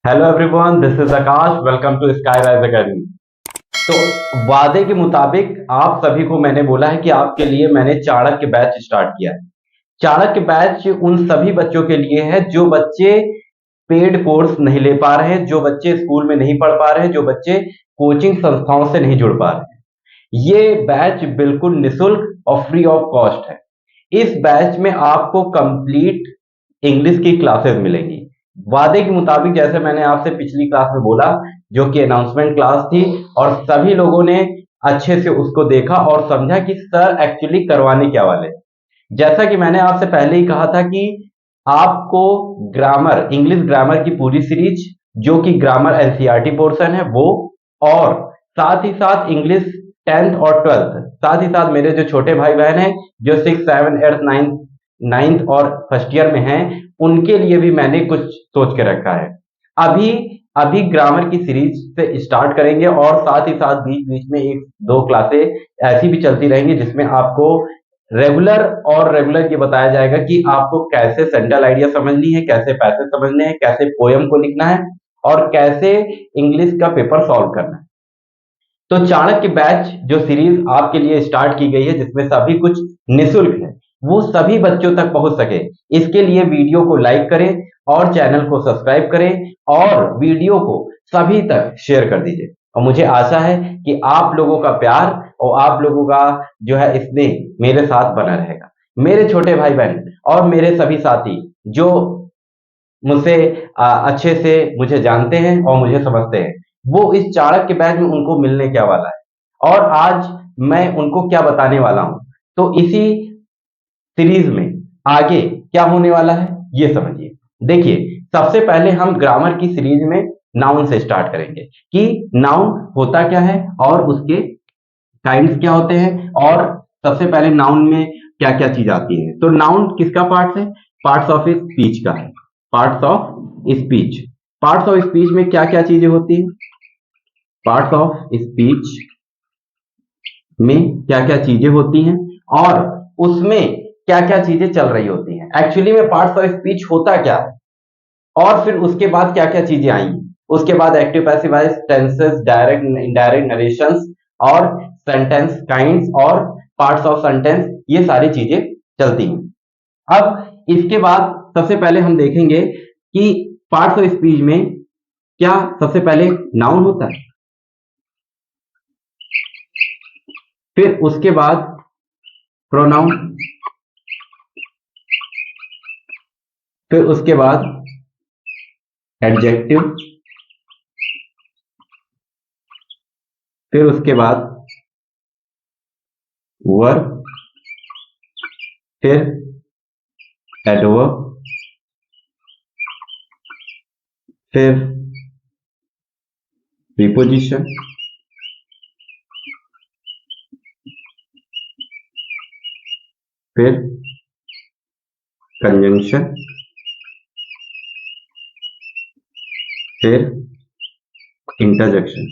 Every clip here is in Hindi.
Hello everyone, this is Akash. Welcome to Sky Rise Academy. तो वादे के मुताबिक आप सभी को मैंने बोला है कि आपके लिए मैंने चाणक्य बैच स्टार्ट किया है। चाणक्य बैच उन सभी बच्चों के लिए है जो बच्चे पेड कोर्स नहीं ले पा रहे हैं, जो बच्चे स्कूल में नहीं पढ़ पा रहे हैं, जो बच्चे कोचिंग संस्थाओं से नहीं जुड़ पा रहे हैं। ये बैच बिल्कुल निःशुल्क और फ्री ऑफ कॉस्ट है। इस बैच में आपको कंप्लीट इंग्लिश की क्लासेस मिलेंगी। वादे के मुताबिक जैसे मैंने आपसे पिछली क्लास में बोला, जो कि अनाउंसमेंट क्लास थी, और सभी लोगों ने अच्छे से उसको देखा और समझा कि सर एक्चुअली करवाने क्या वाले। जैसा कि मैंने आपसे पहले ही कहा था कि आपको ग्रामर, इंग्लिश ग्रामर की पूरी सीरीज, जो कि ग्रामर एनसीईआरटी पोर्शन है वो, और साथ ही साथ इंग्लिश 10th और 12th, साथ ही साथ मेरे जो छोटे भाई बहन हैं जो 6, 7, 8, 9th और फर्स्ट ईयर में हैं, उनके लिए भी मैंने कुछ सोच के रखा है। अभी अभी ग्रामर की सीरीज से स्टार्ट करेंगे और साथ ही साथ बीच बीच में एक दो क्लासें ऐसी भी चलती रहेंगी जिसमें आपको रेगुलर ये बताया जाएगा कि आपको कैसे सेंट्रल आइडिया समझनी है, कैसे पैसेज समझने हैं, कैसे पोयम को लिखना है और कैसे इंग्लिश का पेपर सॉल्व करना है। तो चाणक्य बैच जो सीरीज आपके लिए स्टार्ट की गई है, जिसमें सभी कुछ निःशुल्क है, वो सभी बच्चों तक पहुंच सके, इसके लिए वीडियो को लाइक करें और चैनल को सब्सक्राइब करें और वीडियो को सभी तक शेयर कर दीजिए। और मुझे आशा है कि आप लोगों का प्यार और आप लोगों का जो है स्नेह मेरे साथ बना रहेगा। मेरे छोटे भाई बहन और मेरे सभी साथी जो मुझसे अच्छे से मुझे जानते हैं और मुझे समझते हैं, वो इस चाणक्य बैच में उनको मिलने क्या वाला है और आज मैं उनको क्या बताने वाला हूं। तो इसी सीरीज में आगे क्या होने वाला है ये समझिए। देखिए, सबसे पहले हम ग्रामर की सीरीज में नाउन से स्टार्ट करेंगे कि नाउन होता क्या है और उसके काइंड्स क्या होते हैं, और सबसे पहले नाउन में क्या क्या चीज आती है। तो नाउन किसका पार्ट है? पार्ट्स ऑफ स्पीच का है। Parts of speech, parts of speech में क्या क्या चीजें होती है? पार्ट्स ऑफ स्पीच में क्या क्या चीजें होती हैं और उसमें क्या क्या चीजें चल रही होती हैं। एक्चुअली में पार्ट्स ऑफ स्पीच होता क्या है और फिर उसके बाद क्या क्या चीजें आई, उसके बाद active passive voice, tenses, direct indirect narrations और सेंटेंस काइंड्स और पार्ट्स ऑफ सेंटेंस, ये सारी चीजें चलती हैं। अब इसके बाद सबसे पहले हम देखेंगे कि पार्ट्स ऑफ स्पीच में क्या सबसे पहले नाउन होता है, फिर उसके बाद प्रोनाउन, फिर उसके बाद एडजेक्टिव, फिर उसके बाद वर्ब, फिर एडवर्ब, फिर प्रीपोजिशन, फिर कंजंक्शन, फिर इंटरजेक्शन।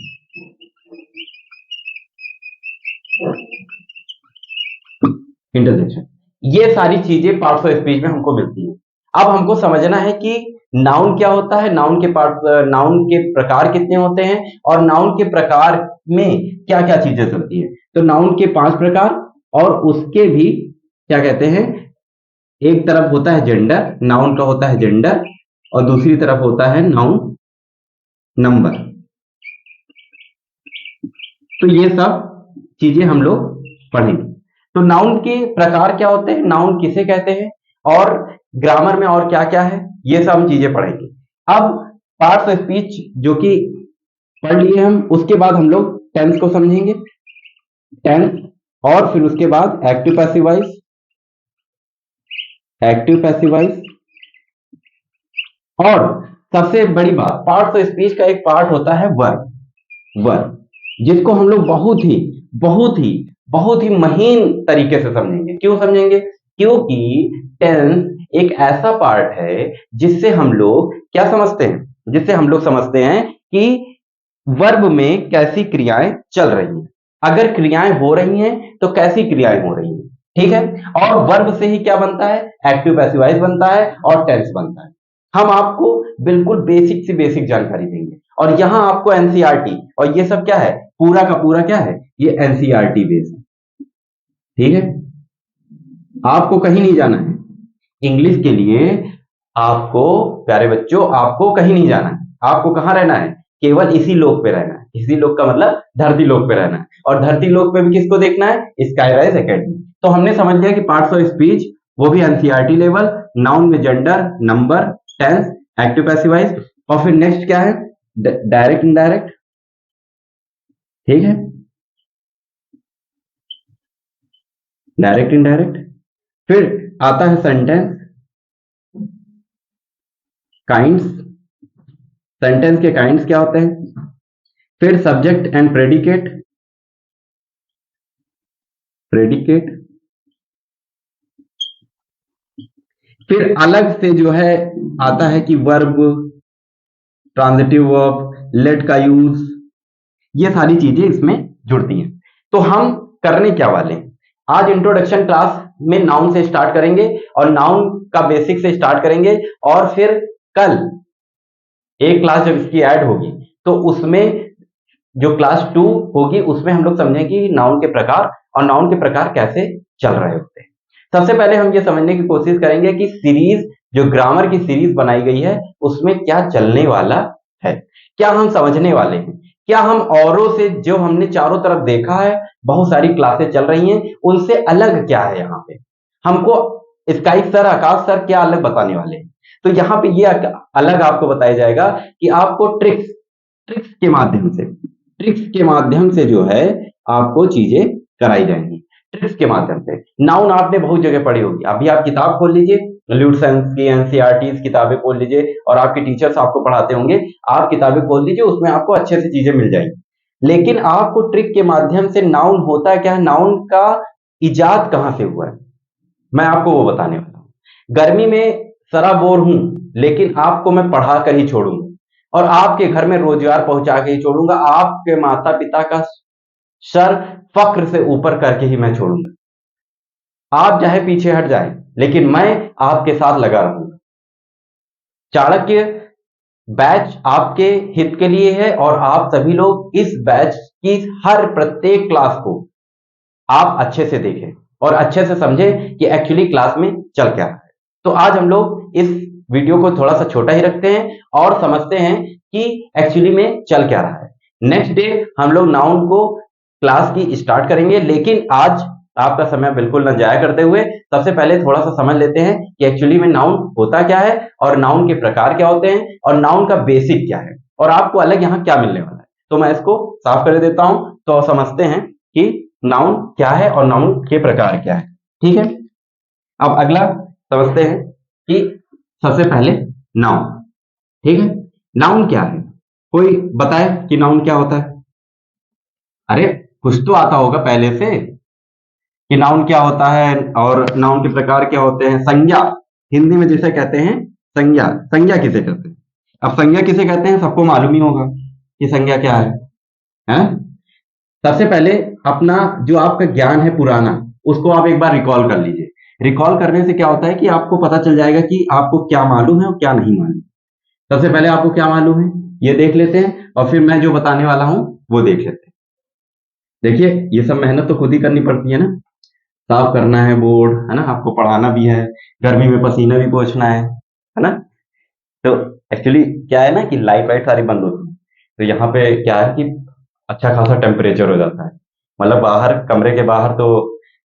इंटरजेक्शन, ये सारी चीजें पार्ट्स ऑफ स्पीच में हमको मिलती है। अब हमको समझना है कि नाउन क्या होता है, नाउन के पार्ट, नाउन के प्रकार कितने होते हैं और नाउन के प्रकार में क्या क्या चीजें चलती हैं। तो नाउन के 5 प्रकार, और उसके भी क्या कहते हैं, एक तरफ होता है जेंडर, नाउन का होता है जेंडर, और दूसरी तरफ होता है नाउन नंबर। तो ये सब चीजें हम लोग पढ़ेंगे। तो नाउन के प्रकार क्या होते हैं, नाउन किसे कहते हैं, और ग्रामर में और क्या क्या है, ये सब हम चीजें पढ़ेंगे। अब पार्ट्स ऑफ स्पीच जो कि पढ़ लिए हम, उसके बाद हम लोग टेंस को समझेंगे, टेंस, और फिर उसके बाद active passive voice, active passive voice, और सबसे बड़ी बात, पार्ट्स ऑफ स्पीच का एक पार्ट होता है वर्ब, वर्ब जिसको हम लोग बहुत ही महीन तरीके से समझेंगे। क्यों समझेंगे? क्योंकि टेंस एक ऐसा पार्ट है जिससे हम लोग क्या समझते हैं, जिससे हम लोग समझते हैं कि वर्ब में कैसी क्रियाएं चल रही हैं, अगर क्रियाएं हो रही हैं तो कैसी क्रियाएं हो रही हैं, ठीक है। और वर्ब से ही क्या बनता है, एक्टिव पैसिव वॉइस बनता है और टेंस बनता है। हम आपको बिल्कुल बेसिक से बेसिक जानकारी देंगे। और यहाँ आपको एनसीईआरटी और ये सब क्या है, पूरा का पूरा क्या है, ये एनसीईआरटी बेस है। ठीक है, आपको कहीं नहीं जाना है इंग्लिश के लिए। आपको प्यारे बच्चों, आपको कहीं नहीं जाना है। आपको कहां रहना है, केवल इसी लोक पे रहना है। इसी लोक का मतलब धरती लोक पे रहना है। और धरती लोक पे भी किसको देखना है, स्काईराइज एकेडमी। तो हमने समझ लिया कि पार्ट्स ऑफ स्पीच वो भी एनसीईआरटी लेवल, नाउन में gender, number, tense, active passive voice, और फिर नेक्स्ट क्या है, डायरेक्ट इनडायरेक्ट। ठीक है, डायरेक्ट इनडायरेक्ट। फिर आता है सेंटेंस, काइंड्स, सेंटेंस के काइंड्स क्या होते हैं। फिर सब्जेक्ट एंड प्रेडिकेट, प्रेडिकेट। फिर अलग से जो है आता है कि वर्ब, ट्रांजिटिव वर्ब, लेट का यूज, ये सारी चीजें इसमें जुड़ती हैं। तो हम करने क्या वाले हैं, आज इंट्रोडक्शन क्लास में नाउन से स्टार्ट करेंगे और नाउन का बेसिक से स्टार्ट करेंगे। और फिर कल एक क्लास जब इसकी ऐड होगी तो उसमें जो क्लास 2 होगी उसमें हम लोग समझेंगे कि नाउन के प्रकार और नाउन के प्रकार कैसे चल रहे होते हैं। सबसे पहले हम ये समझने की कोशिश करेंगे कि सीरीज, जो ग्रामर की सीरीज बनाई गई है उसमें क्या चलने वाला है, क्या हम समझने वाले हैं, क्या हम औरों से, जो हमने चारों तरफ देखा है बहुत सारी क्लासेस चल रही हैं, उनसे अलग क्या है। यहाँ पे हमको स्काई सर, आकाश सर क्या अलग बताने वाले हैं। तो यहाँ पे ये अलग आपको बताया जाएगा कि आपको ट्रिक्स, ट्रिक्स के माध्यम से, ट्रिक्स के माध्यम से जो है आपको चीजें कराई जाएंगी। ट्रिक्स के माध्यम से नाउन आपने बहुत जगह पढ़ी होगी। अभी आप किताब खोल लीजिए, ल्यूसेंस की, एनसीईआरटी किताबें खोल लीजिए और आपके टीचर्स आपको पढ़ाते होंगे, आप किताबें खोल लीजिए, उसमें आपको अच्छे से चीजें मिल जाएंगी। लेकिन आपको ट्रिक के माध्यम से नाउन होता है क्या है, नाउन का इजाद कहां से हुआ है, मैं आपको वो बताने वाला हूं। गर्मी में सराबोर हूं, लेकिन आपको मैं पढ़ा कर ही छोड़ूंगा और आपके घर में रोजगार पहुंचा के ही छोड़ूंगा। आपके माता पिता का सर फक्र से ऊपर करके ही मैं छोड़ूंगा। आप चाहे पीछे हट जाएं, लेकिन मैं आपके साथ लगा रहूंगा। चाणक्य बैच आपके हित के लिए है और आप सभी लोग इस बैच की हर प्रत्येक क्लास को आप अच्छे से देखें और अच्छे से समझें कि एक्चुअली क्लास में चल क्या रहा है। तो आज हम लोग इस वीडियो को थोड़ा सा छोटा ही रखते हैं और समझते हैं कि एक्चुअली में चल क्या रहा है। नेक्स्ट डे हम लोग नाउन को क्लास की स्टार्ट करेंगे, लेकिन आज आपका समय बिल्कुल न जाया करते हुए सबसे पहले थोड़ा सा समझ लेते हैं कि एक्चुअली में नाउन होता क्या है और नाउन के प्रकार क्या होते हैं और नाउन का बेसिक क्या है और आपको अलग यहाँ क्या मिलने वाला है। तो मैं इसको साफ कर देता हूं तो समझते हैं कि नाउन क्या है और नाउन के प्रकार क्या है। ठीक है, अब अगला समझते हैं कि सबसे पहले नाउन। ठीक है, नाउन क्या है, कोई बताए कि नाउन क्या होता है। अरे कुछ तो आता होगा पहले से कि नाउन क्या होता है और नाउन के प्रकार क्या होते हैं। संज्ञा, हिंदी में जिसे कहते हैं संज्ञा, संज्ञा किसे कहते हैं। अब संज्ञा किसे कहते हैं सबको मालूम ही होगा कि संज्ञा क्या है? सबसे पहले अपना जो आपका ज्ञान है पुराना, उसको आप एक बार रिकॉल कर लीजिए। रिकॉल करने से क्या होता है कि आपको पता चल जाएगा कि आपको क्या मालूम है और क्या नहीं मालूम। सबसे पहले आपको क्या मालूम है ये देख लेते हैं और फिर मैं जो बताने वाला हूं वो देख लेते हैं। देखिए, ये सब मेहनत तो खुद ही करनी पड़ती है ना, साफ करना है बोर्ड, है ना, आपको पढ़ाना भी है, गर्मी में पसीना भी पोंछना है ना। तो एक्चुअली क्या है ना कि लाइट वाइट सारी बंद होती है, तो यहाँ पे क्या है कि अच्छा खासा टेम्परेचर हो जाता है। मतलब बाहर, कमरे के बाहर तो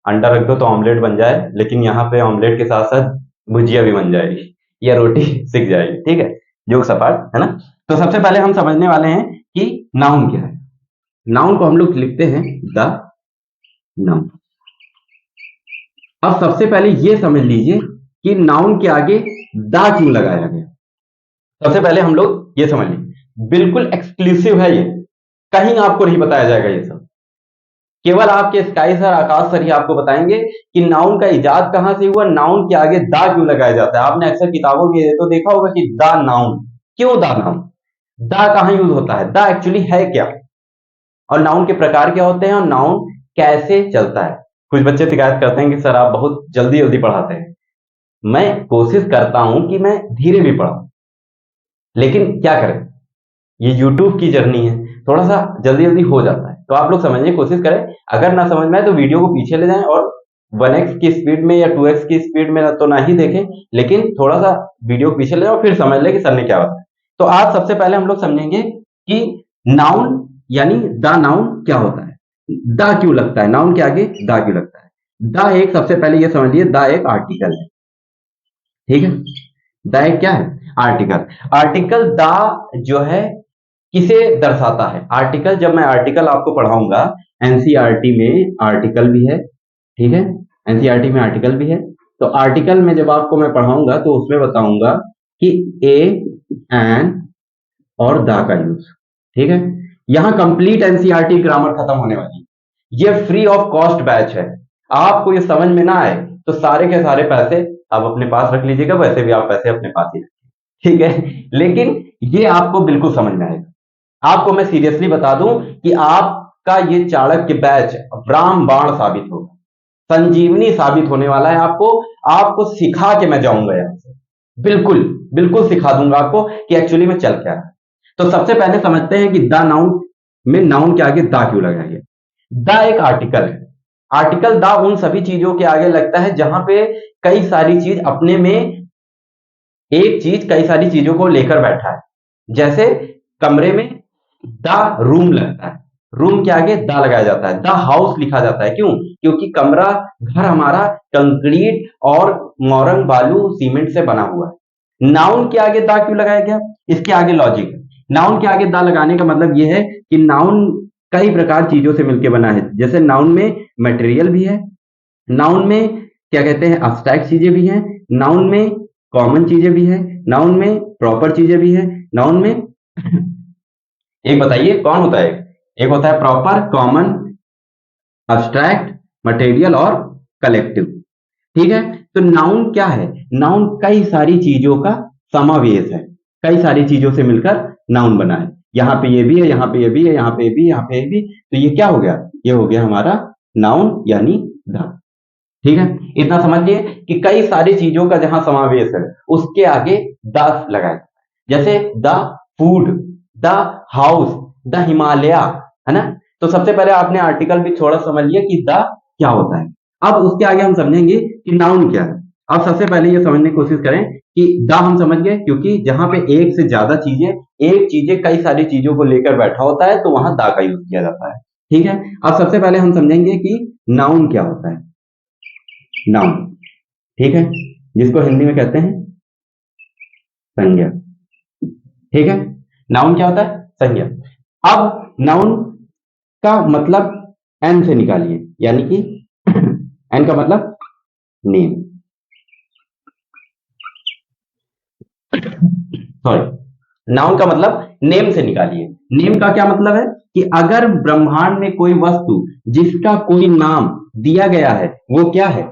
अंडा रख दो तो ऑमलेट बन जाए, लेकिन यहाँ पे ऑमलेट के साथ साथ भुजिया भी बन जाएगी या रोटी सिक जाएगी। ठीक है, जोक सपाट, है ना। तो सबसे पहले हम समझने वाले हैं कि नाउन क्या है। नाउन को हम लोग लिखते हैं द नाउन। अब सबसे पहले ये समझ लीजिए कि नाउन के आगे दा क्यों लगाया गया। सबसे पहले हम लोग ये समझ लीजिए, बिल्कुल एक्सक्लूसिव है ये, कहीं आपको नहीं बताया जाएगा ये सब, केवल आपके स्काई सर, आकाश सर ही आपको बताएंगे कि नाउन का इजाद कहां से हुआ, नाउन के आगे दा क्यों लगाया जाता है। आपने अक्सर किताबों में तो देखा होगा कि दा नाउन, क्यों दा नाउन, दा कहां यूज होता है, दा एक्चुअली है क्या, और नाउन के प्रकार क्या होते हैं और नाउन कैसे चलता है। कुछ बच्चे शिकायत करते हैं कि सर आप बहुत जल्दी जल्दी पढ़ाते हैं। मैं कोशिश करता हूं कि मैं धीरे भी पढ़ाऊं, लेकिन क्या करें, ये यूट्यूब की जर्नी है, थोड़ा सा जल्दी जल्दी हो जाता है, तो आप लोग समझने की कोशिश करें। अगर ना समझ में आए तो वीडियो को पीछे ले जाएं और 1x की स्पीड में या 2x की स्पीड में तो ना ही देखें, लेकिन थोड़ा सा वीडियो को पीछे ले जाओ, फिर समझ लें कि सर ने क्या बताया। तो आज सबसे पहले हम लोग समझेंगे कि नाउन यानी द नाउन क्या होता है, द क्यों लगता है, नाउन के आगे द क्यों लगता है। द एक, सबसे पहले ये समझिए, द एक आर्टिकल है, ठीक है। द एक क्या है, आर्टिकल। आर्टिकल द जो है किसे दर्शाता है, आर्टिकल, जब मैं आर्टिकल आपको पढ़ाऊंगा, एनसीईआरटी में आर्टिकल भी है, ठीक है, एनसीईआरटी में आर्टिकल भी है। तो आर्टिकल में जब आपको मैं पढ़ाऊंगा तो उसमें बताऊंगा कि ए, एन और द का यूज, ठीक है। यहां कंप्लीट एनसीईआरटी ग्रामर खत्म होने वाली है। ये फ्री ऑफ कॉस्ट बैच है। आपको ये समझ में ना आए तो सारे के सारे पैसे आप अपने पास रख लीजिएगा, वैसे भी आप पैसे अपने पास ही रखिए, ठीक है। लेकिन ये आपको बिल्कुल समझ में आएगा। आपको मैं सीरियसली बता दूं कि आपका ये चाणक्य बैच रामबाण साबित होगा, संजीवनी साबित होने वाला है। आपको आपको सिखा के मैं जाऊंगा यहां से, बिल्कुल बिल्कुल सिखा दूंगा आपको कि एक्चुअली में चल क्या रहा है। तो सबसे पहले समझते हैं कि द नाउन में नाउन के आगे द क्यों लगाया गया। द एक आर्टिकल है। आर्टिकल द उन सभी चीजों के आगे लगता है जहां पे कई सारी चीज अपने में, एक चीज कई सारी चीजों को लेकर बैठा है। जैसे कमरे में द रूम लगता है, रूम के आगे द लगाया जाता है, द हाउस लिखा जाता है, क्यों, क्योंकि कमरा, घर हमारा कंक्रीट और मोरंग बालू सीमेंट से बना हुआ है। नाउन के आगे द क्यों लगाया गया, इसके आगे लॉजिक है। नाउन के आगे द लगाने का मतलब यह है कि नाउन कई प्रकार चीजों से मिलकर बना है। जैसे नाउन में मटेरियल भी है, नाउन में क्या कहते हैं, अब्स्ट्रैक्ट चीजें भी हैं, नाउन में कॉमन चीजें भी हैं, नाउन में प्रॉपर चीजें भी हैं, नाउन में एक बताइए कौन होता है, एक होता है प्रॉपर, कॉमन, अब्स्ट्रैक्ट, मटेरियल और कलेक्टिव, ठीक है। तो नाउन क्या है, नाउन कई सारी चीजों का समावेश है, कई सारी चीजों से मिलकर नाउन बना है। यहाँ पे ये भी है, यहाँ पे ये भी है, यहाँ पे ये भी, यहाँ पे ये भी, तो ये क्या हो गया, ये हो गया हमारा नाउन यानी द, ठीक है। इतना समझिए कि कई सारी चीजों का जहां समावेश है उसके आगे द लगाए, जैसे the food, the house, the Himalaya, है ना। तो सबसे पहले आपने आर्टिकल भी थोड़ा समझ लिया कि द क्या होता है। अब उसके आगे हम समझेंगे कि नाउन क्या है। अब सबसे पहले ये समझने की कोशिश करें कि द हम समझ गए, क्योंकि जहां पे एक से ज्यादा चीजें, एक चीजें कई सारी चीजों को लेकर बैठा होता है तो वहां द का यूज किया जाता है, ठीक है। अब सबसे पहले हम समझेंगे कि नाउन क्या होता है, नाउन, ठीक है, जिसको हिंदी में कहते हैं संज्ञा, ठीक है। नाउन क्या होता है, संज्ञा। अब नाउन का मतलब एन से निकालिए, यानी कि एन का मतलब नेम, सॉरी, नाउन का मतलब नेम से निकालिए। नेम का क्या मतलब है कि अगर ब्रह्मांड में कोई वस्तु जिसका कोई नाम दिया गया है वो क्या है,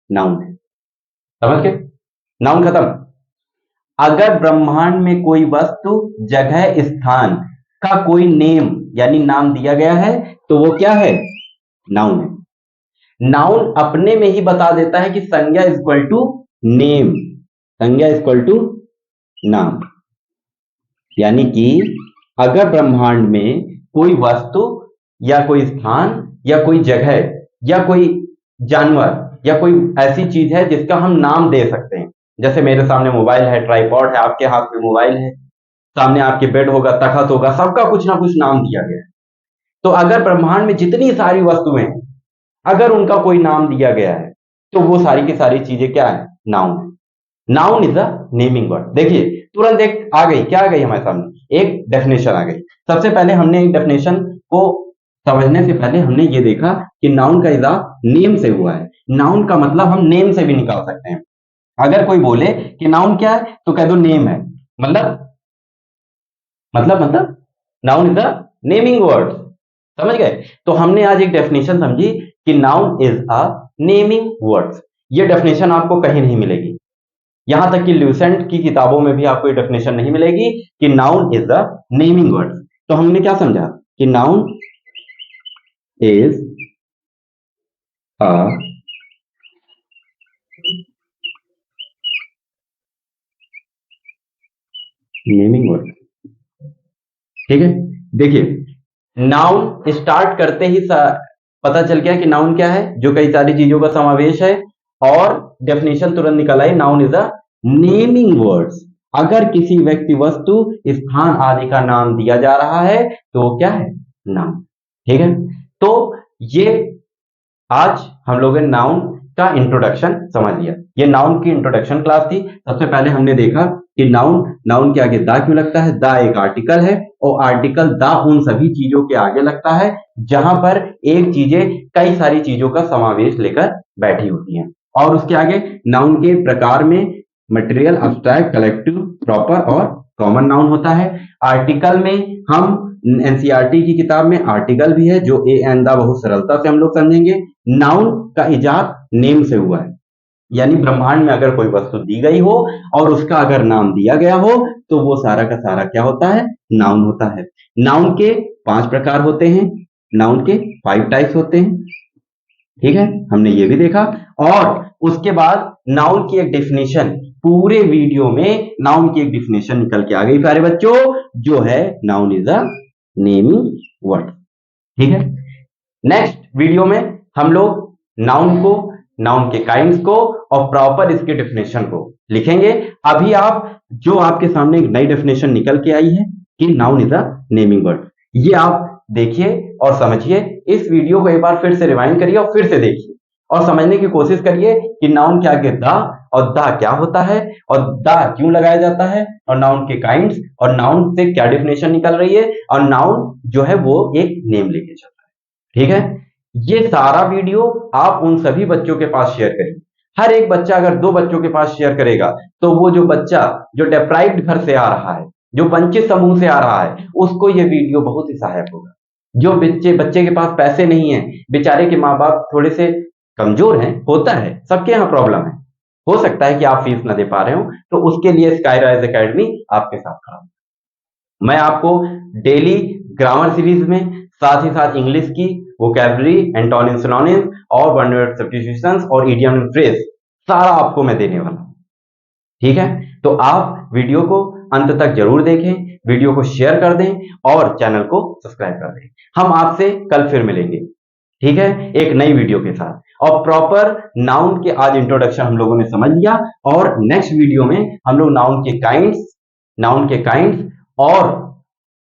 नाउन है। समझ गए, नाउन खत्म। अगर ब्रह्मांड में कोई वस्तु, जगह, स्थान का कोई नेम यानी नाम दिया गया है तो वो क्या है, नाउन है। नाउन अपने में ही बता देता है कि संज्ञा इज इक्वल टू नेम, संज्ञा इज इक्वल टू नाम। यानी कि अगर ब्रह्मांड में कोई वस्तु या कोई स्थान या कोई जगह या कोई जानवर या कोई ऐसी चीज है जिसका हम नाम दे सकते हैं, जैसे मेरे सामने मोबाइल है, ट्राइपॉड है, आपके हाथ में मोबाइल है, सामने आपके बेड होगा, तखत होगा, सबका कुछ ना कुछ नाम दिया गया है। तो अगर ब्रह्मांड में जितनी सारी वस्तुएं हैं, अगर उनका कोई नाम दिया गया है तो वो सारी की सारी चीजें क्या है, नाउन है। Noun is a naming word. देखिए तुरंत एक आ गई, क्या आ गई हमारे सामने, एक डेफिनेशन आ गई। सबसे पहले हमने एक डेफिनेशन को समझने से पहले हमने ये देखा कि नाउन का इजा नेम से हुआ है। नाउन का मतलब हम नेम से भी निकाल सकते हैं। अगर कोई बोले कि नाउन क्या है तो कह दो नेम है, मतलब मतलब noun is a naming word, समझ गए। तो हमने आज एक डेफिनेशन समझी कि noun is a naming words. ये डेफिनेशन आपको कहीं नहीं मिलेगी, यहां तक कि ल्यूसेंट की किताबों में भी आपको ये डेफिनेशन नहीं मिलेगी कि noun is a naming word. तो हमने क्या समझा कि noun is a naming word. ठीक है, देखिए नाउन स्टार्ट करते ही पता चल गया कि नाउन क्या है, जो कई सारी चीजों का समावेश है, और डेफिनेशन तुरंत निकल आई, noun is a naming words. अगर किसी व्यक्ति, वस्तु, स्थान आदि का नाम दिया जा रहा है तो वो क्या है, नाउन। ठीक है, तो ये आज हम लोगों ने नाउन का इंट्रोडक्शन समझ लिया। ये नाउन की इंट्रोडक्शन क्लास थी। सबसे पहले हमने देखा कि नाउन के आगे दा क्यों लगता है। दा एक आर्टिकल है, और आर्टिकल दा उन सभी चीजों के आगे लगता है जहां पर एक चीजें कई सारी चीजों का समावेश लेकर बैठी होती हैं। और उसके आगे नाउन के प्रकार में मटेरियल, अब्स्ट्रैक्ट, कलेक्टिव, प्रॉपर और कॉमन नाउन होता है। आर्टिकल में हम एनसीईआरटी की किताब में आर्टिकल भी है, जो ए एंड दा बहुत सरलता से हम लोग समझेंगे। नाउन का इजाद नेम से हुआ है, यानी ब्रह्मांड में अगर कोई वस्तु दी गई हो और उसका अगर नाम दिया गया हो तो वो सारा का सारा क्या होता है, नाउन होता है। नाउन के 5 प्रकार होते हैं, नाउन के 5 टाइप्स होते हैं। ठीक है, हमने ये भी देखा। और उसके बाद नाउन की एक डेफिनेशन, पूरे वीडियो में नाउन की एक डेफिनेशन निकल के आ गई प्यारे बच्चों, जो है noun is a naming word. ठीक है, नेक्स्ट वीडियो में हम लोग नाउन को, नाउन के काइंड्स को और प्रॉपर इसके डेफिनेशन को लिखेंगे। अभी आप, जो आपके सामने एक नई डेफिनेशन निकल के आई है कि noun is a naming word, ये आप देखिए और समझिए। इस वीडियो को एक बार फिर से रिवाइंड करिए और फिर से देखिए और समझने की कोशिश करिए कि नाउन के आगे दा, और दा क्या होता है, और दा क्यों लगाया जाता है, और नाउन के काइंड्स, और नाउन से क्या डेफिनेशन निकल रही है, और नाउन जो है वो एक नेम लेके चलता है। ठीक है, ये सारा वीडियो आप उन सभी बच्चों के पास शेयर करिए। हर एक बच्चा अगर 2 बच्चों के पास शेयर करेगा तो वो जो बच्चा जो डेप्राइव्ड घर से आ रहा है, जो वंचित समूह से आ रहा है, उसको ये वीडियो बहुत ही सहायक होगा। जो बच्चे के पास पैसे नहीं है, बेचारे के माँ बाप थोड़े से कमजोर हैं, होता है, सबके यहाँ प्रॉब्लम है, हो सकता है कि आप फीस न दे पा रहे हो, तो उसके लिए स्काईराइज एकेडमी आपके साथ खड़ा है। मैं आपको डेली ग्रामर सीरीज में, साथ ही साथ इंग्लिश की वोकैबुलरी, एंटोनिम, सिनोनिम और वन वर्ड सब्स्टिट्यूशंस और इडियम एंड फ्रेज, सारा आपको मैं देने वाला हूं। ठीक है, तो आप वीडियो को अंत तक जरूर देखें, वीडियो को शेयर कर दें और चैनल को सब्सक्राइब कर दें। हम आपसे कल फिर मिलेंगे, ठीक है, एक नई वीडियो के साथ। और प्रॉपर नाउन के आज इंट्रोडक्शन हम लोगों ने समझ लिया, और नेक्स्ट वीडियो में हम लोग नाउन के काइंड्स और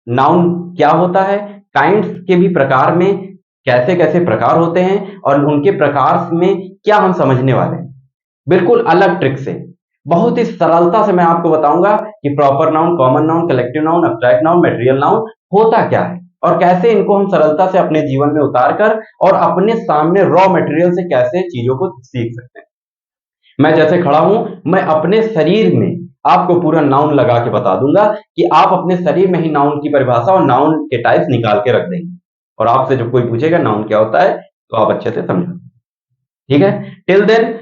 नाउन क्या होता है, काइंड्स के भी प्रकार में कैसे कैसे प्रकार होते हैं, और उनके प्रकार में क्या हम समझने वाले हैं, बिल्कुल अलग ट्रिक से, बहुत ही सरलता से मैं आपको बताऊंगा कि proper noun, common noun, collective noun, abstract noun, material noun होता क्या है, और कैसे इनको हम सरलता से अपने जीवन में उतार कर और अपने सामने रॉ मटेरियल से कैसे चीजों को सीख सकते हैं। मैं जैसे खड़ा हूं, मैं अपने शरीर में आपको पूरा नाउन लगा के बता दूंगा कि आप अपने शरीर में ही नाउन की परिभाषा और नाउन के टाइप्स निकाल के रख देंगे, और आपसे जब कोई पूछेगा नाउन क्या होता है तो आप अच्छे से समझ। ठीक है, टिल देन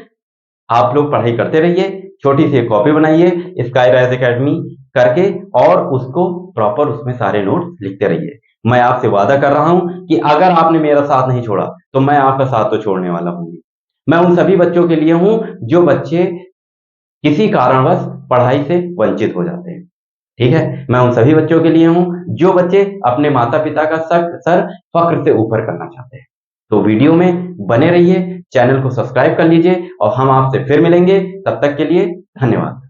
आप लोग पढ़ाई करते रहिए, छोटी सी एक कॉपी बनाइए स्काईराइज एकेडमी करके, और उसको प्रॉपर उसमें सारे नोट्स लिखते रहिए। मैं आपसे वादा कर रहा हूं कि अगर आपने मेरा साथ नहीं छोड़ा तो मैं आपका साथ तो छोड़ने वाला हूं। मैं उन सभी बच्चों के लिए हूं जो बच्चे किसी कारणवश पढ़ाई से वंचित हो जाते हैं। ठीक है, मैं उन सभी बच्चों के लिए हूं जो बच्चे अपने माता पिता का सर फक्र से ऊपर करना चाहते हैं। तो वीडियो में बने रहिए, चैनल को सब्सक्राइब कर लीजिए, और हम आपसे फिर मिलेंगे। तब तक के लिए धन्यवाद।